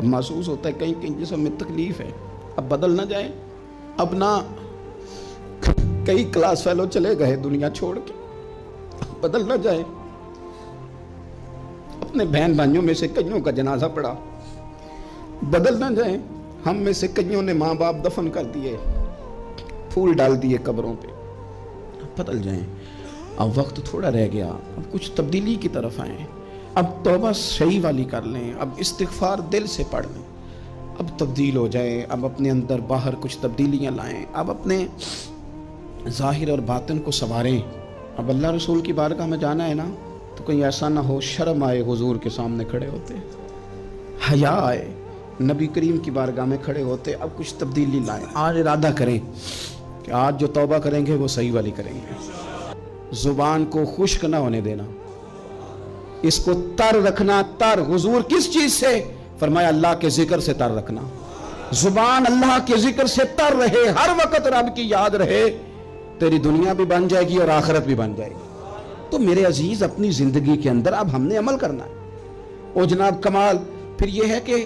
اب محسوس ہوتا ہے کہیں کہیں جسم میں تکلیف ہے، اب بدل نہ جائیں، اب نہ کئی کلاس فیلو چلے گئے دنیا چھوڑ کے، بدل نہ جائیں، اپنے بہن بھائیوں میں سے کئیوں کا جنازہ پڑا، بدل نہ جائیں، ہم میں سے کئیوں نے ماں باپ دفن کر دیے، پھول ڈال دیے قبروں پہ، بدل جائیں، اب وقت تھوڑا رہ گیا، اب کچھ تبدیلی کی طرف آئیں، اب توبہ صحیح والی کر لیں، اب استغفار دل سے پڑھ لیں، اب تبدیل ہو جائیں، اب اپنے اندر باہر کچھ تبدیلیاں لائیں، اب اپنے ظاہر اور باطن کو سنواریں۔ اب اللہ رسول کی بارگاہ میں جانا ہے نا تو کہیں ایسا نہ ہو شرم آئے حضور کے سامنے کھڑے ہوتے، حیا آئے نبی کریم کی بارگاہ میں کھڑے ہوتے، اب کچھ تبدیلی لائیں، آج ارادہ کریں کہ آج جو توبہ کریں گے وہ صحیح والی کریں گے، زبان کو خشک نہ ہونے دینا، اس کو تر رکھنا، تر حضور کس چیز سے؟ فرمایا اللہ کے ذکر سے تر رکھنا، زبان اللہ کے ذکر سے تر رہے، ہر وقت رب کی یاد رہے، تیری دنیا بھی بن جائے گی اور آخرت بھی بن جائے گی۔ تو میرے عزیز اپنی زندگی کے اندر اب ہم نے عمل کرنا ہے۔ اور جناب کمال پھر یہ ہے کہ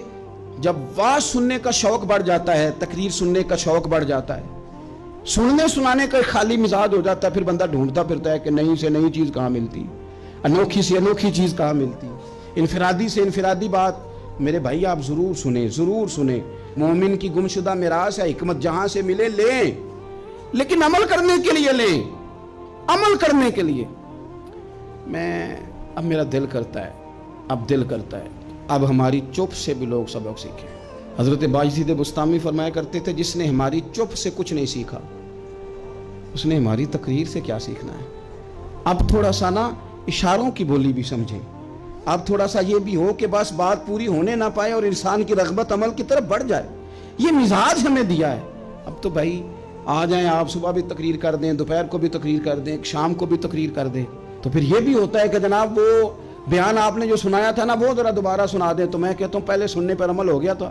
جب واز سننے کا شوق بڑھ جاتا ہے، تقریر سننے کا شوق بڑھ جاتا ہے، سننے سنانے کا خالی مزاج ہو جاتا ہے، پھر بندہ ڈھونڈتا پھرتا ہے کہ نئی سے نئی چیز کہاں ملتی، انوکھی سے انوکھی چیز کہاں ملتی، انفرادی سے انفرادی بات۔ میرے بھائی آپ ضرور سنیں، ضرور سنیں، مومن کی گمشدہ میراث ہے، حکمت جہاں سے ملے لیں، لیکن عمل کرنے کے لیے لیں، عمل کرنے کے لیے۔ اب میرا دل کرتا ہے اب ہماری چپ سے بھی لوگ سبق سیکھیں۔ حضرت باجزید بستامی فرمایا کرتے تھے جس نے ہماری چپ سے کچھ نہیں سیکھا اس نے ہماری تقریر سے کیا سیکھنا ہے۔ اب تھوڑا سا نا اشاروں کی بولی بھی سمجھیں، اب تھوڑا سا یہ بھی ہو کہ بس بات پوری ہونے نہ پائے اور انسان کی رغبت عمل کی طرف بڑھ جائے، یہ مزاج ہمیں دیا ہے۔ اب تو بھائی آ جائیں، آپ صبح بھی تقریر کر دیں، دوپہر کو بھی تقریر کر دیں، شام کو بھی تقریر کر دیں، تو پھر یہ بھی ہوتا ہے کہ جناب وہ بیان آپ نے جو سنایا تھا نا وہ ذرا دوبارہ سنا دیں، تو میں کہتا ہوں پہلے سننے پر عمل ہو گیا تو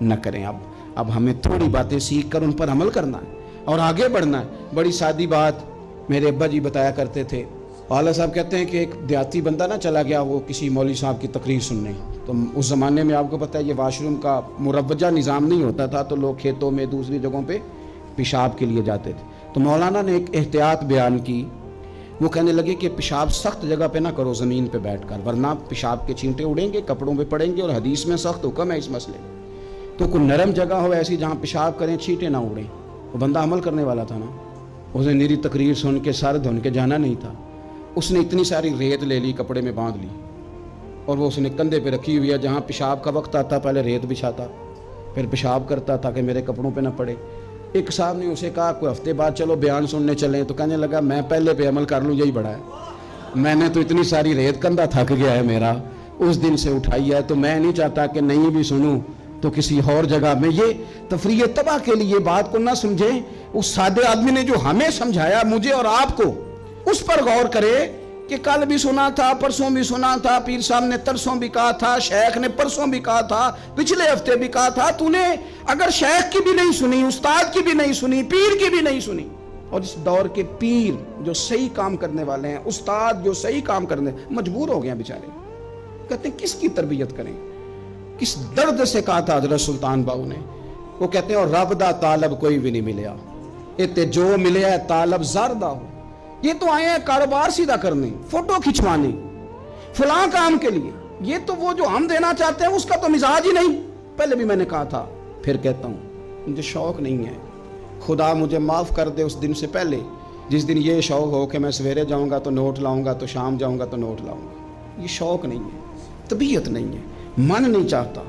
نہ کریں۔ اب ہمیں تھوڑی باتیں سیکھ کر ان پر عمل کرنا ہے اور آگے بڑھنا ہے۔ بڑی سادی بات میرے ابا جی بتایا کرتے تھے، والد صاحب کہتے ہیں کہ ایک دیہاتی بندہ نہ چلا گیا وہ کسی مولوی صاحب کی تقریر سننے، تو اس زمانے میں آپ کو پتہ ہے یہ واش روم کا مروجہ نظام نہیں ہوتا تھا، تو لوگ کھیتوں میں دوسری جگہوں پہ پیشاب کے لیے جاتے تھے۔ تو مولانا نے ایک احتیاط بیان کی، وہ کہنے لگے کہ پیشاب سخت جگہ پہ نہ کرو زمین پہ بیٹھ کر، ورنہ پیشاب کے چھینٹے اڑیں گے، کپڑوں پہ پڑیں گے، اور حدیث میں سخت حکم ہے اس مسئلے میں۔ تو کوئی نرم جگہ ہو ایسی جہاں پیشاب کریں چھینٹے نہ اڑیں۔ وہ بندہ عمل کرنے والا تھا نا، اس نے میری تقریر سن کے سر دھن کے جانا نہیں تھا، اس نے اتنی ساری ریت لے لی، کپڑے میں باندھ لی، اور وہ اس نے کندھے پہ رکھی ہوئی ہے، جہاں پیشاب کا وقت آتا پہلے ریت بچھاتا، پھر پیشاب کرتا تاکہ میرے کپڑوں پہ نہ پڑے۔ ایک صاحب نے اسے کہا کوئی ہفتے بعد چلو بیان سننے چلیں، تو کہنے لگا میں پہلے پہ عمل کر لوں یہی بڑا ہے، میں نے تو اتنی ساری ریت، کندھا تھک گیا ہے میرا اس دن سے اٹھائی ہے، تو میں نہیں چاہتا کہ نہیں بھی سنوں تو کسی اور جگہ میں۔ یہ تفریح تباہ کے لیے بات کو نہ سمجھیں، اس سادے آدمی نے جو ہمیں سمجھایا مجھے اور آپ کو، اس پر غور کرے کہ کل بھی سنا تھا، پرسوں بھی سنا تھا، پیر صاحب نے ترسوں بھی کہا تھا، شیخ نے پرسوں بھی کہا تھا، پچھلے ہفتے بھی کہا تھا، تو نے اگر شیخ کی بھی نہیں سنی، استاد کی بھی نہیں سنی، پیر کی بھی نہیں سنی، اور اس دور کے پیر جو صحیح کام کرنے والے ہیں، استاد جو صحیح کام کرنے مجبور ہو گئے ہیں بیچارے، کہتے ہیں کس کی تربیت کریں، کس درد سے کہا تھا حضرت سلطان باؤ نے، وہ کہتے ہیں اور رب دا طالب کوئی بھی نہیں ملیا، اتے جو ملیا ہے طالب زردہ ہو۔ یہ تو آئے ہیں کاروبار سیدھا کرنے، فوٹو کھچوانے، فلاں کام کے لیے، یہ تو وہ جو ہم دینا چاہتے ہیں اس کا تو مزاج ہی نہیں۔ پہلے بھی میں نے کہا تھا، پھر کہتا ہوں، مجھے شوق نہیں ہے، خدا مجھے معاف کر دے اس دن سے پہلے جس دن یہ شوق ہو کہ میں سویرے جاؤں گا تو نوٹ لاؤں گا، تو شام جاؤں گا تو نوٹ لاؤں گا۔ یہ شوق نہیں ہے، طبیعت نہیں ہے، من نہیں چاہتا،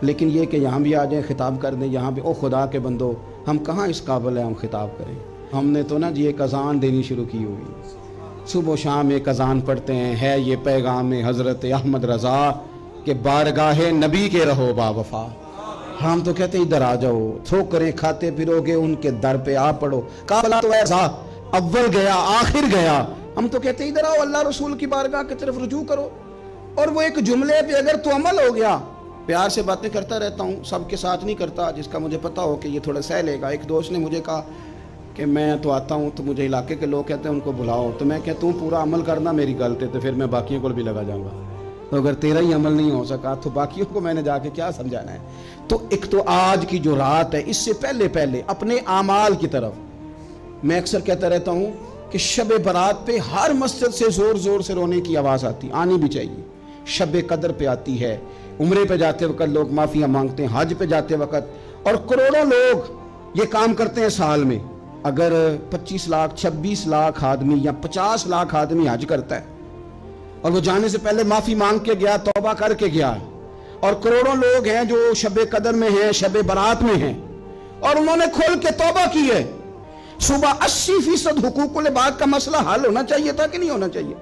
لیکن یہ کہ یہاں بھی آ جائیں خطاب کر دیں، یہاں بھی او خدا کے بندو، ہم کہاں اس قابل ہیں ہم خطاب کریں؟ ہم نے تو نا جی ایک اذان دینی شروع کی ہوئی، صبح و شام ایک اذان پڑھتے ہیں، ہے یہ پیغام حضرت احمد رضا کہ بارگاہ نبی کے رہو با وفا۔ ہم تو کہتے ہیں ادھر آ جاؤ، ٹھوکریں کھاتے پھرو گے ان کے در پہ آ پڑو، قافلہ تو ایسا اول گیا آخر گیا، ہم تو کہتے ہیں ادھر آؤ اللہ رسول کی بارگاہ کی طرف رجوع کرو۔ اور وہ ایک جملے پہ اگر تو عمل ہو گیا، پیار سے باتیں کرتا رہتا ہوں، سب کے ساتھ نہیں کرتا، جس کا مجھے پتا ہو کہ یہ تھوڑا سہ لے گا۔ ایک دوست نے مجھے کہا کہ میں تو آتا ہوں تو مجھے علاقے کے لوگ کہتے ہیں ان کو بلاؤ، تو میں کہتا ہوں پورا عمل کرنا میری غلط ہے، تو پھر میں باقیوں کو بھی لگا جاؤں گا۔ تو اگر تیرا ہی عمل نہیں ہو سکا تو باقیوں کو میں نے جا کے کیا سمجھانا ہے؟ تو ایک تو آج کی جو رات ہے، اس سے پہلے اپنے اعمال کی طرف، میں اکثر کہتا رہتا ہوں کہ شب برات پہ ہر مسجد سے زور زور سے رونے کی آواز آنی بھی چاہیے۔ شب قدر پہ آتی ہے، عمرے پہ جاتے وقت لوگ معافیاں مانگتے ہیں، حج پہ جاتے وقت، اور کروڑوں لوگ یہ کام کرتے ہیں سال میں۔ اگر 25 لاکھ 26 لاکھ آدمی یا 50 لاکھ آدمی حج کرتا ہے اور وہ جانے سے پہلے معافی مانگ کے گیا، توبہ کر کے گیا، اور کروڑوں لوگ ہیں جو شب قدر میں ہیں، شب برات میں ہیں، اور انہوں نے کھول کے توبہ کی ہے، صبح 80% حقوق العباد کا مسئلہ حل ہونا چاہیے تھا کہ نہیں ہونا چاہیے؟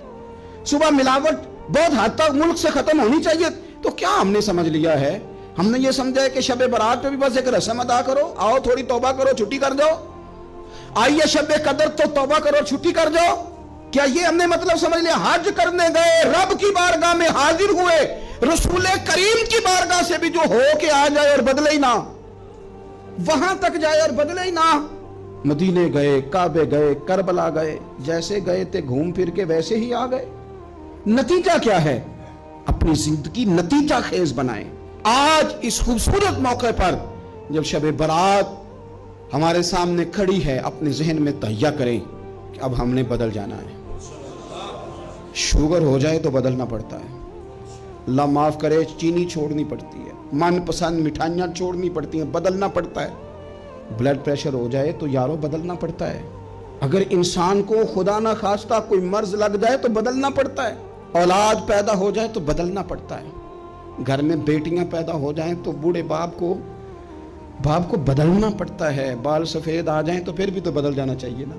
صبح ملاوٹ بہت حد تک ملک سے ختم ہونی چاہیے۔ تو کیا ہم نے سمجھ لیا ہے؟ ہم نے یہ سمجھا ہے کہ شب برات پہ بھی بس ایک رسم ادا کرو، آؤ تھوڑی توبہ کرو، چھٹی کر جاؤ، آئیے شب قدر تو توبہ کرو، چھٹی کر جاؤ۔ کیا یہ ہم نے مطلب سمجھ لیا؟ حج کرنے گئے، رب کی بارگاہ میں حاضر ہوئے، رسول کریم کی بارگاہ سے بھی جو ہو کے آ جائے اور بدلے ہی نہ، وہاں تک جائے اور بدلے ہی نہ۔ مدینے گئے، کعبے گئے، کربلا گئے، جیسے گئے تھے گھوم پھر کے ویسے ہی آ گئے۔ نتیجہ کیا ہے؟ اپنی زندگی نتیجہ خیز بنائیں۔ آج اس خوبصورت موقع پر جب شب برات ہمارے سامنے کھڑی ہے، اپنے ذہن میں تہیہ کریں کہ اب ہم نے بدل جانا ہے۔ شوگر ہو جائے تو بدلنا پڑتا ہے، اللہ معاف کرے، چینی چھوڑنی پڑتی ہے، من پسند مٹھائیاں چھوڑنی پڑتی ہیں، بدلنا پڑتا ہے۔ بلڈ پریشر ہو جائے تو یارو بدلنا پڑتا ہے۔ اگر انسان کو خدا نہ خواستہ کوئی مرض لگ جائے تو بدلنا پڑتا ہے۔ اولاد پیدا ہو جائے تو بدلنا پڑتا ہے۔ گھر میں بیٹیاں پیدا ہو جائیں تو بوڑھے باپ کو بدلنا پڑتا ہے۔ بال سفید آ جائیں تو پھر بھی تو بدل جانا چاہیے نا۔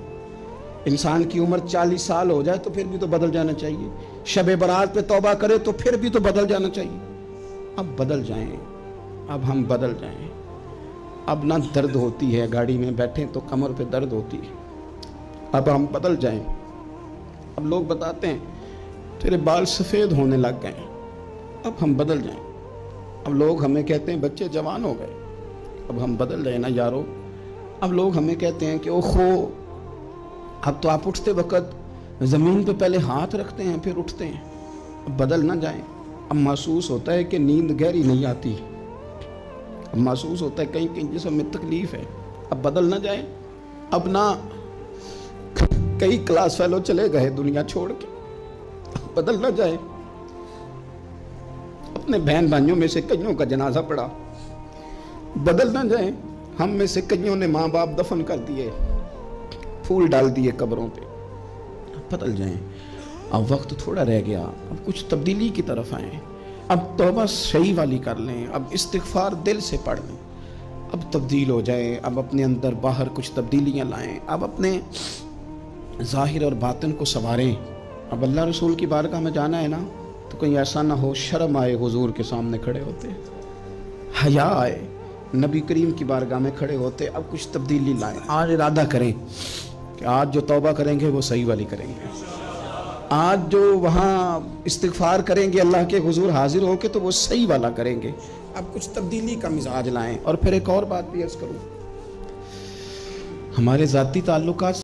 انسان کی عمر 40 سال ہو جائے تو پھر بھی تو بدل جانا چاہیے۔ شب برات پہ توبہ کرے تو پھر بھی تو بدل جانا چاہیے۔ اب بدل جائیں، اب ہم بدل جائیں۔ اب نہ درد ہوتی ہے، گاڑی میں بیٹھیں تو کمر پہ درد ہوتی ہے، اب ہم بدل جائیں۔ اب لوگ بتاتے ہیں تیرے بال سفید ہونے لگ گئے، اب ہم بدل جائیں۔ اب لوگ ہمیں کہتے ہیں بچے جوان ہو گئے، اب ہم بدل جائیں نا یارو۔ اب لوگ ہمیں کہتے ہیں کہ اوہو، اب تو آپ اٹھتے وقت زمین پہ پہلے ہاتھ رکھتے ہیں پھر اٹھتے ہیں، اب بدل نہ جائیں۔ اب محسوس ہوتا ہے کہ نیند گہری نہیں آتی، اب محسوس ہوتا ہے کہیں جسم میں تکلیف ہے، اب بدل نہ جائیں۔ اب نہ کئی کلاس فیلو چلے گئے دنیا چھوڑ کے، بدل نہ جائیں۔ اپنے بہن بھائیوں میں سے کئیوں کا جنازہ پڑا، بدل نہ جائیں۔ ہم میں سے کئیوں نے ماں باپ دفن کر دیے، پھول ڈال دیے قبروں پہ، بدل جائیں۔ اب وقت تھوڑا رہ گیا، اب کچھ تبدیلی کی طرف آئیں۔ اب توبہ صحیح والی کر لیں، اب استغفار دل سے پڑھ لیں، اب تبدیل ہو جائیں، اب اپنے اندر باہر کچھ تبدیلیاں لائیں، اب اپنے ظاہر اور باطن کو سنواریں۔ اب اللہ رسول کی بارگاہ میں جانا ہے نا، تو کہیں ایسا نہ ہو شرم آئے حضور کے سامنے کھڑے ہوتے، حیا آئے نبی کریم کی بارگاہ میں کھڑے ہوتے۔ اب کچھ تبدیلی لائیں، آج ارادہ کریں کہ آج جو توبہ کریں گے وہ صحیح والی کریں گے، آج جو وہاں استغفار کریں گے اللہ کے حضور حاضر ہو کے تو وہ صحیح والا کریں گے۔ اب کچھ تبدیلی کا مزاج لائیں۔ اور پھر ایک اور بات بھی عرض کروں، ہمارے ذاتی تعلقات